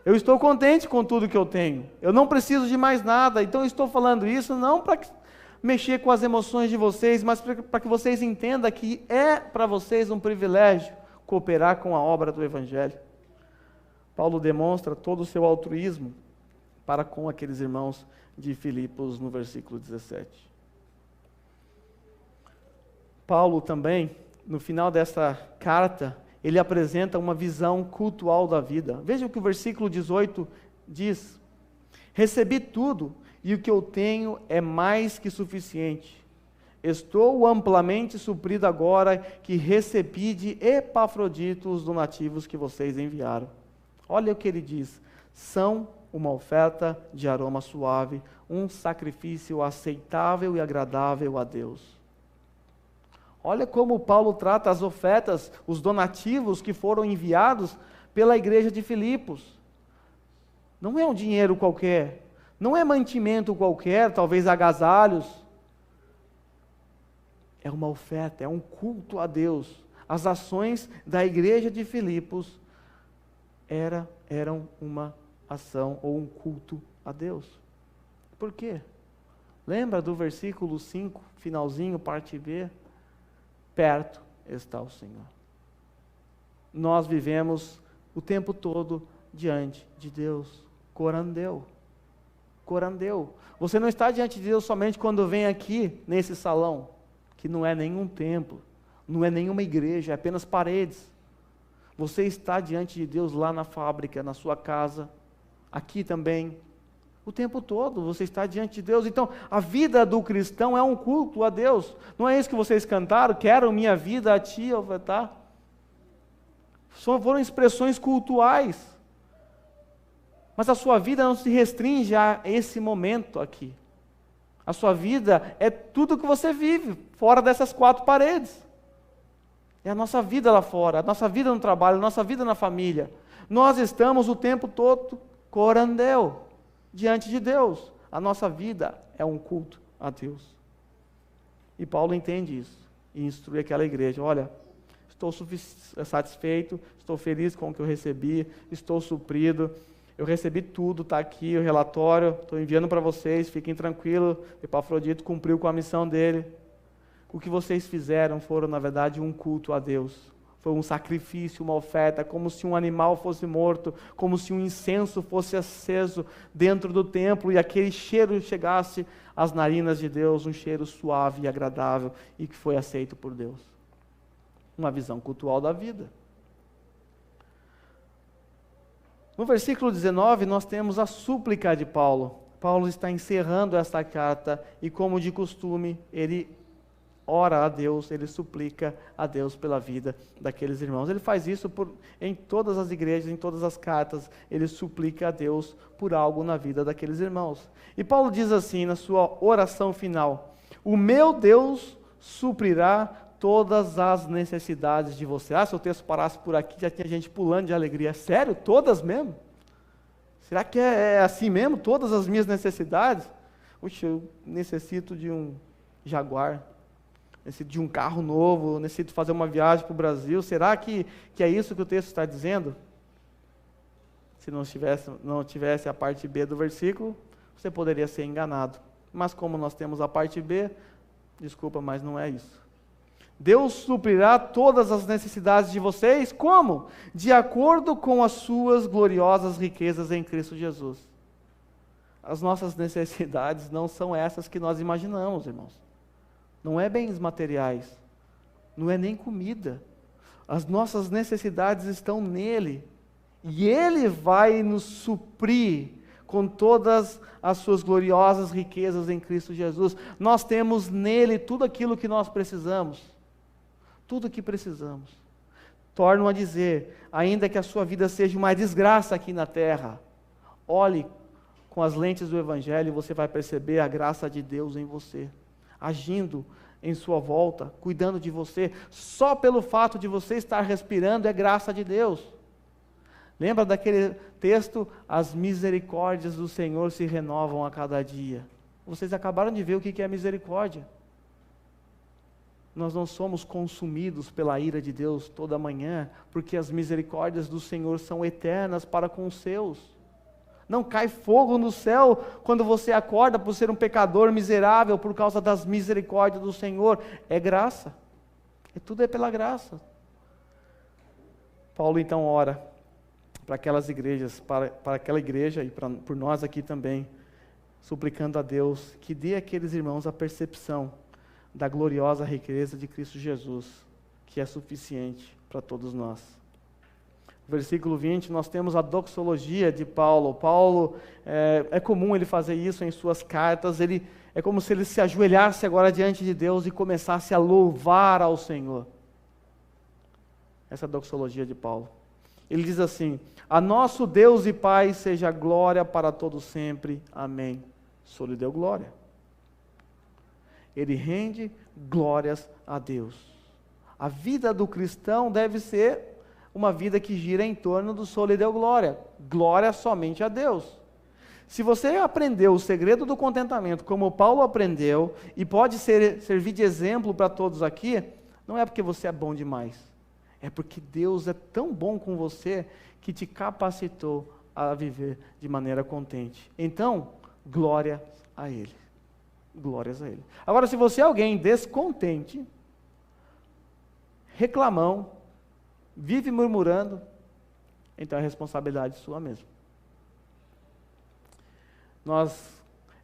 Eu estou contente com tudo que eu tenho, eu não preciso de mais nada, então eu estou falando isso não para mexer com as emoções de vocês, mas para que vocês entendam que é para vocês um privilégio cooperar com a obra do Evangelho. Paulo demonstra todo o seu altruísmo para com aqueles irmãos de Filipos no versículo 17. Paulo também, no final dessa carta, ele apresenta uma visão cultual da vida. Veja o que o versículo 18 diz: recebi tudo e o que eu tenho é mais que suficiente. Estou amplamente suprido agora que recebi de Epafrodito os donativos que vocês enviaram. Olha o que ele diz: são uma oferta de aroma suave, um sacrifício aceitável e agradável a Deus. Olha como Paulo trata as ofertas, os donativos que foram enviados pela igreja de Filipos. Não é um dinheiro qualquer, não é mantimento qualquer, talvez agasalhos. É uma oferta, é um culto a Deus. As ações da igreja de Filipos eram uma ação ou um culto a Deus. Por quê? Lembra do versículo 5, finalzinho, parte B? Perto está o Senhor. Nós vivemos o tempo todo diante de Deus. Corandeu. Corandeu. Você não está diante de Deus somente quando vem aqui, nesse salão, que não é nenhum templo, não é nenhuma igreja, é apenas paredes. Você está diante de Deus lá na fábrica, na sua casa, aqui também. O tempo todo você está diante de Deus. Então, a vida do cristão é um culto a Deus. Não é isso que vocês cantaram? Quero minha vida a ti ofertar. Foram expressões cultuais. Mas a sua vida não se restringe a esse momento aqui. A sua vida é tudo que você vive, fora dessas quatro paredes. É a nossa vida lá fora, a nossa vida no trabalho, a nossa vida na família. Nós estamos o tempo todo corandeu, diante de Deus. A nossa vida é um culto a Deus. E Paulo entende isso e instrui aquela igreja: olha, estou satisfeito, estou feliz com o que eu recebi, estou suprido, eu recebi tudo, está aqui o relatório, estou enviando para vocês, fiquem tranquilos, Epafrodito cumpriu com a missão dele. O que vocês fizeram foram, na verdade, um culto a Deus. Foi um sacrifício, uma oferta, como se um animal fosse morto, como se um incenso fosse aceso dentro do templo e aquele cheiro chegasse às narinas de Deus, um cheiro suave e agradável e que foi aceito por Deus. Uma visão cultual da vida. No versículo 19, nós temos a súplica de Paulo. Paulo está encerrando esta carta e, como de costume, ele ora a Deus, ele suplica a Deus pela vida daqueles irmãos. Ele faz isso em todas as igrejas, em todas as cartas, ele suplica a Deus por algo na vida daqueles irmãos. E Paulo diz assim na sua oração final: o meu Deus suprirá todas as necessidades de você. Se o texto parasse por aqui, já tinha gente pulando de alegria. Sério? Todas mesmo? Será que é assim mesmo? Todas as minhas necessidades? Puxa, eu necessito de um Jaguar, necessito de um carro novo, necessito fazer uma viagem para o Brasil. Será que é isso que o texto está dizendo? Se não tivesse a parte B do versículo, você poderia ser enganado. Mas como nós temos a parte B, desculpa, mas não é isso. Deus suprirá todas as necessidades de vocês, como? De acordo com as suas gloriosas riquezas em Cristo Jesus. As nossas necessidades não são essas que nós imaginamos, irmãos. Não é bens materiais, não é nem comida. As nossas necessidades estão nele. E ele vai nos suprir com todas as suas gloriosas riquezas em Cristo Jesus. Nós temos nele tudo aquilo que nós precisamos. Tudo o que precisamos. Torno a dizer, ainda que a sua vida seja uma desgraça aqui na terra, olhe com as lentes do Evangelho e você vai perceber a graça de Deus em você, agindo em sua volta, cuidando de você. Só pelo fato de você estar respirando é graça de Deus. Lembra daquele texto? As misericórdias do Senhor se renovam a cada dia. Vocês acabaram de ver o que é misericórdia. Nós não somos consumidos pela ira de Deus toda manhã, porque as misericórdias do Senhor são eternas para com os seus. Não cai fogo no céu quando você acorda por ser um pecador miserável por causa das misericórdias do Senhor. É graça. Tudo é pela graça. Paulo então ora para aquelas igrejas, para aquela igreja e por nós aqui também, suplicando a Deus que dê àqueles irmãos a percepção da gloriosa riqueza de Cristo Jesus, que é suficiente para todos nós. versículo 20, nós temos a doxologia de Paulo. Paulo, é comum ele fazer isso em suas cartas, é como se ele se ajoelhasse agora diante de Deus e começasse a louvar ao Senhor. Essa é a doxologia de Paulo. Ele diz assim: a nosso Deus e Pai seja glória para todos sempre. Amém. Só lhe deu glória. Ele rende glórias a Deus. A vida do cristão deve ser uma vida que gira em torno do só lhe deu glória. Glória somente a Deus. Se você aprendeu o segredo do contentamento, como Paulo aprendeu, e pode servir de exemplo para todos aqui, não é porque você é bom demais. É porque Deus é tão bom com você que te capacitou a viver de maneira contente. Então, glória a Ele. Glórias a Ele. Agora, se você é alguém descontente, reclamão, vive murmurando, então é responsabilidade sua mesmo.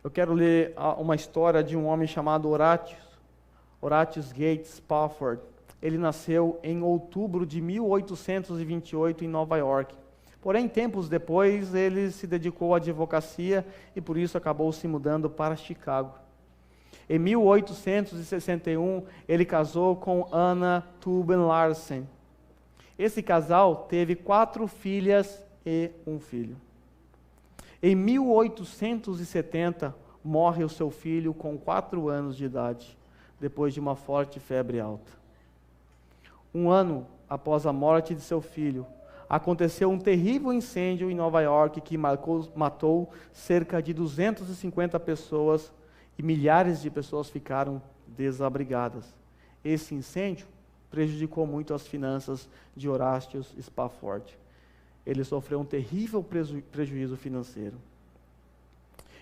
Eu quero ler uma história de um homem chamado Horatius Gates Spafford. Ele nasceu em outubro de 1828 em Nova York. Porém, tempos depois, ele se dedicou à advocacia e por isso acabou se mudando para Chicago. Em 1861, ele casou com Anna Tuben Larsen. Esse casal teve 4 filhas e um filho. Em 1870, morre o seu filho com 4 anos de idade, depois de uma forte febre alta. Um ano após a morte de seu filho, aconteceu um terrível incêndio em Nova York que matou cerca de 250 pessoas e milhares de pessoas ficaram desabrigadas. Esse incêndio prejudicou muito as finanças de Horatius Spafford. Ele sofreu um terrível prejuízo financeiro.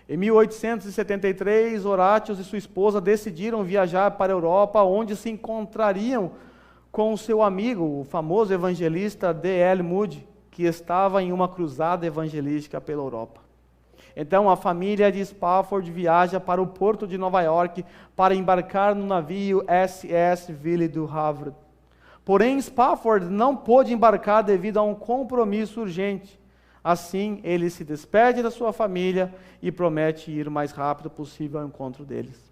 Em 1873, Horatius e sua esposa decidiram viajar para a Europa, onde se encontrariam com o seu amigo, o famoso evangelista D.L. Moody, que estava em uma cruzada evangelística pela Europa. Então a família de Spafford viaja para o porto de Nova York para embarcar no navio SS Ville du Havre. Porém, Spafford não pôde embarcar devido a um compromisso urgente. Assim, ele se despede da sua família e promete ir o mais rápido possível ao encontro deles.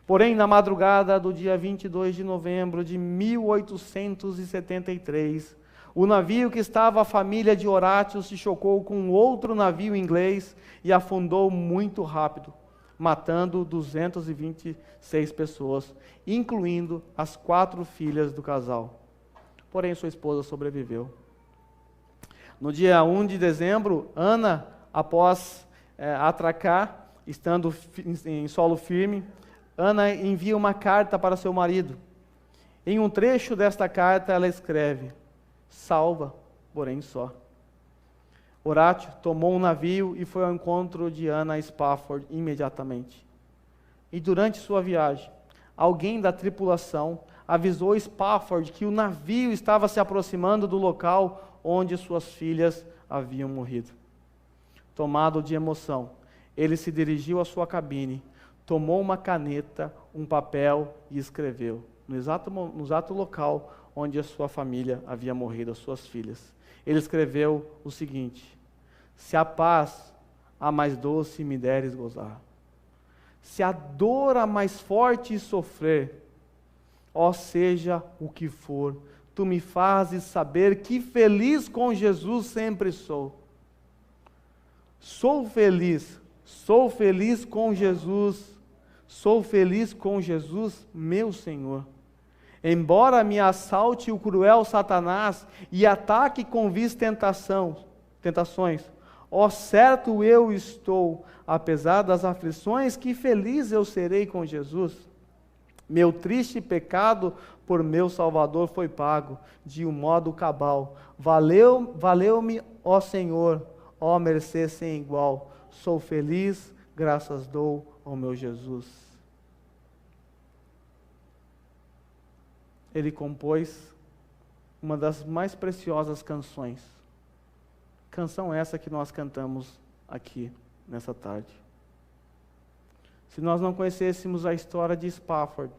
Porém, na madrugada do dia 22 de novembro de 1873, o navio que estava a família de Horatius se chocou com outro navio inglês e afundou muito rápido, matando 226 pessoas, incluindo as 4 filhas do casal. Porém, sua esposa sobreviveu. No dia 1 de dezembro, Ana, após atracar, estando em solo firme, Ana envia uma carta para seu marido. Em um trecho desta carta, ela escreve: salva, porém só. Horatio tomou um navio e foi ao encontro de Anna Spafford imediatamente. E durante sua viagem, alguém da tripulação avisou Spafford que o navio estava se aproximando do local onde suas filhas haviam morrido. Tomado de emoção, ele se dirigiu à sua cabine, tomou uma caneta, um papel e escreveu, no exato local onde a sua família havia morrido, as suas filhas. Ele escreveu o seguinte: se a paz a mais doce me deres gozar, se a dor a mais forte sofrer, ó seja o que for, tu me fazes saber que feliz com Jesus sempre sou. Sou feliz com Jesus, meu Senhor. Embora me assalte o cruel Satanás e ataque com vis tentações, ó certo eu estou, apesar das aflições, que feliz eu serei com Jesus. Meu triste pecado por meu Salvador foi pago, de um modo cabal. Valeu-me, ó Senhor, ó mercê sem igual. Sou feliz, graças dou ao meu Jesus. Ele compôs uma das mais preciosas canções. Canção essa que nós cantamos aqui nessa tarde. Se nós não conhecêssemos a história de Spafford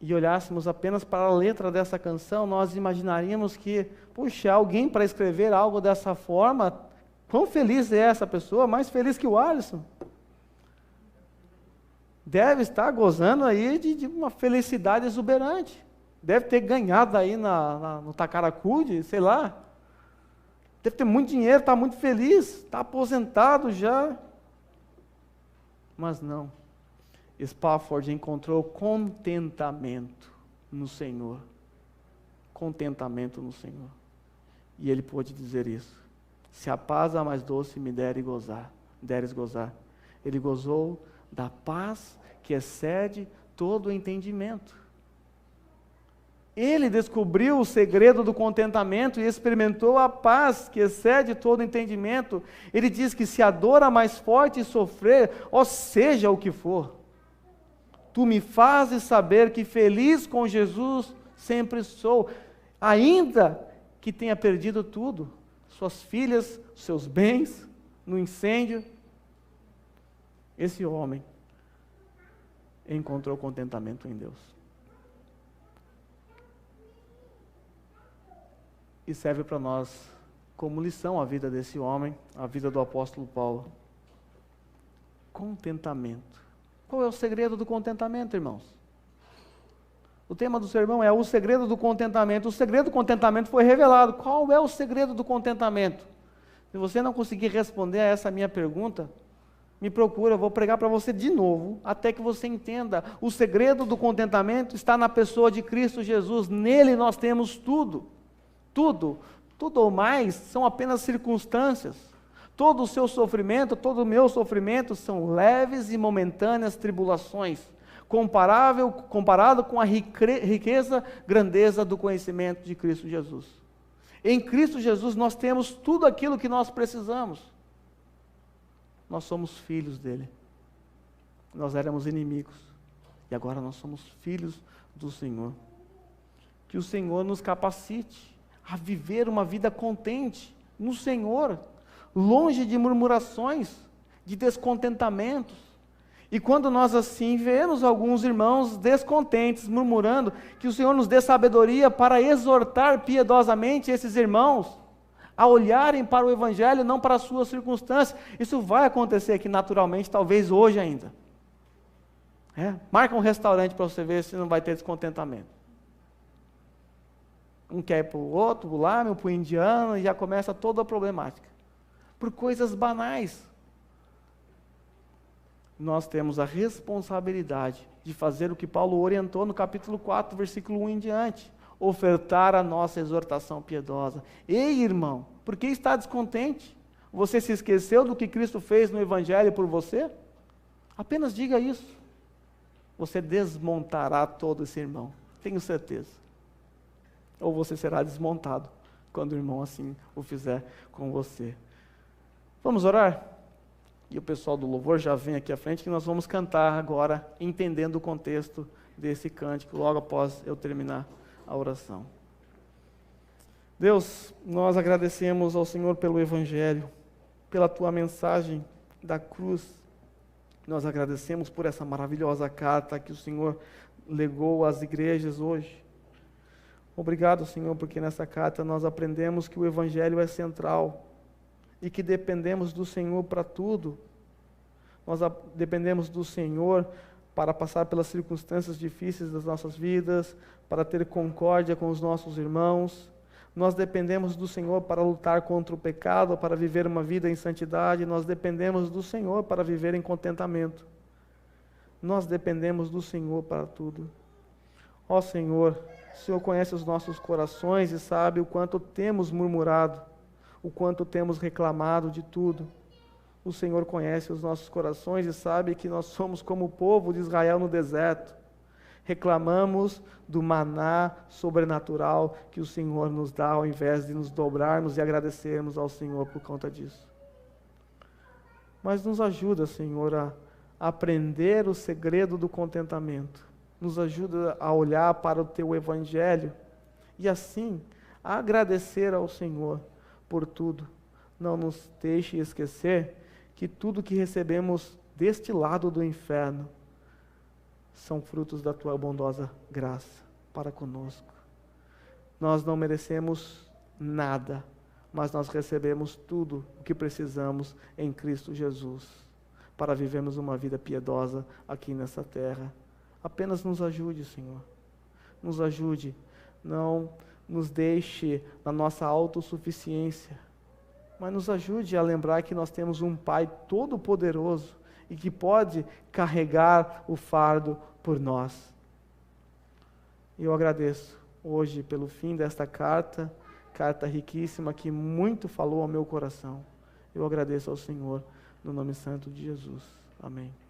e olhássemos apenas para a letra dessa canção, nós imaginaríamos que, puxa, alguém para escrever algo dessa forma, quão feliz é essa pessoa, mais feliz que o Alisson. Deve estar gozando aí de uma felicidade exuberante. Deve ter ganhado aí no Takarakude, sei lá. Deve ter muito dinheiro, está muito feliz, está aposentado já. Mas não. Spafford encontrou contentamento no Senhor. Contentamento no Senhor. E ele pôde dizer isso. Se a paz a mais doce me deres gozar. Ele gozou da paz que excede todo o entendimento. Ele descobriu o segredo do contentamento e experimentou a paz que excede todo o entendimento. Ele diz que se a dor a mais forte sofrer, ou seja o que for, tu me fazes saber que feliz com Jesus sempre sou, ainda que tenha perdido tudo, suas filhas, seus bens, no incêndio. Esse homem encontrou contentamento em Deus. E serve para nós como lição a vida desse homem, a vida do apóstolo Paulo. Contentamento. Qual é o segredo do contentamento, irmãos? O tema do sermão é o segredo do contentamento. O segredo do contentamento foi revelado. Qual é o segredo do contentamento? Se você não conseguir responder a essa minha pergunta, me procura, eu vou pregar para você de novo, até que você entenda. O segredo do contentamento está na pessoa de Cristo Jesus. Nele nós temos tudo. Tudo ou mais são apenas circunstâncias. Todo o seu sofrimento, todo o meu sofrimento são leves e momentâneas tribulações, comparado com a riqueza, grandeza do conhecimento de Cristo Jesus. Em Cristo Jesus nós temos tudo aquilo que nós precisamos. Nós somos filhos dele. Nós éramos inimigos e agora nós somos filhos do Senhor. Que o Senhor nos capacite a viver uma vida contente no Senhor, longe de murmurações, de descontentamentos. E quando nós assim vemos alguns irmãos descontentes, murmurando, que o Senhor nos dê sabedoria para exortar piedosamente esses irmãos a olharem para o Evangelho, não para as suas circunstâncias. Isso vai acontecer aqui naturalmente, talvez hoje ainda. Marca um restaurante para você ver se não vai ter descontentamento. Um quer ir para o outro, para o lá, para o indiano, e já começa toda a problemática. Por coisas banais. Nós temos a responsabilidade de fazer o que Paulo orientou no capítulo 4, versículo 1 em diante. Ofertar a nossa exortação piedosa. Ei, irmão, por que está descontente? Você se esqueceu do que Cristo fez no Evangelho por você? Apenas diga isso. Você desmontará todo esse irmão, tenho certeza. Ou você será desmontado, quando o irmão assim o fizer com você. Vamos orar? E o pessoal do louvor já vem aqui à frente, que nós vamos cantar agora, entendendo o contexto desse cântico, logo após eu terminar a oração. Deus, nós agradecemos ao Senhor pelo Evangelho, pela Tua mensagem da cruz. Nós agradecemos por essa maravilhosa carta que o Senhor legou às igrejas hoje. Obrigado, Senhor, porque nessa carta nós aprendemos que o Evangelho é central e que dependemos do Senhor para tudo. Nós dependemos do Senhor para passar pelas circunstâncias difíceis das nossas vidas, para ter concórdia com os nossos irmãos. Nós dependemos do Senhor para lutar contra o pecado, para viver uma vida em santidade. Nós dependemos do Senhor para viver em contentamento. Nós dependemos do Senhor para tudo. Ó Senhor, o Senhor conhece os nossos corações e sabe o quanto temos murmurado, o quanto temos reclamado de tudo. O Senhor conhece os nossos corações e sabe que nós somos como o povo de Israel no deserto. Reclamamos do maná sobrenatural que o Senhor nos dá, ao invés de nos dobrarmos e agradecermos ao Senhor por conta disso. Mas nos ajuda, Senhor, a aprender o segredo do contentamento. Nos ajuda a olhar para o Teu Evangelho e assim a agradecer ao Senhor por tudo. Não nos deixe esquecer que tudo que recebemos deste lado do inferno são frutos da tua bondosa graça para conosco. Nós não merecemos nada, mas nós recebemos tudo o que precisamos em Cristo Jesus, para vivermos uma vida piedosa aqui nessa terra. Apenas nos ajude, Senhor. Nos ajude. Não nos deixe na nossa autossuficiência, mas nos ajude a lembrar que nós temos um Pai todo-poderoso e que pode carregar o fardo por nós. E eu agradeço hoje pelo fim desta carta riquíssima que muito falou ao meu coração. Eu agradeço ao Senhor no nome santo de Jesus. Amém.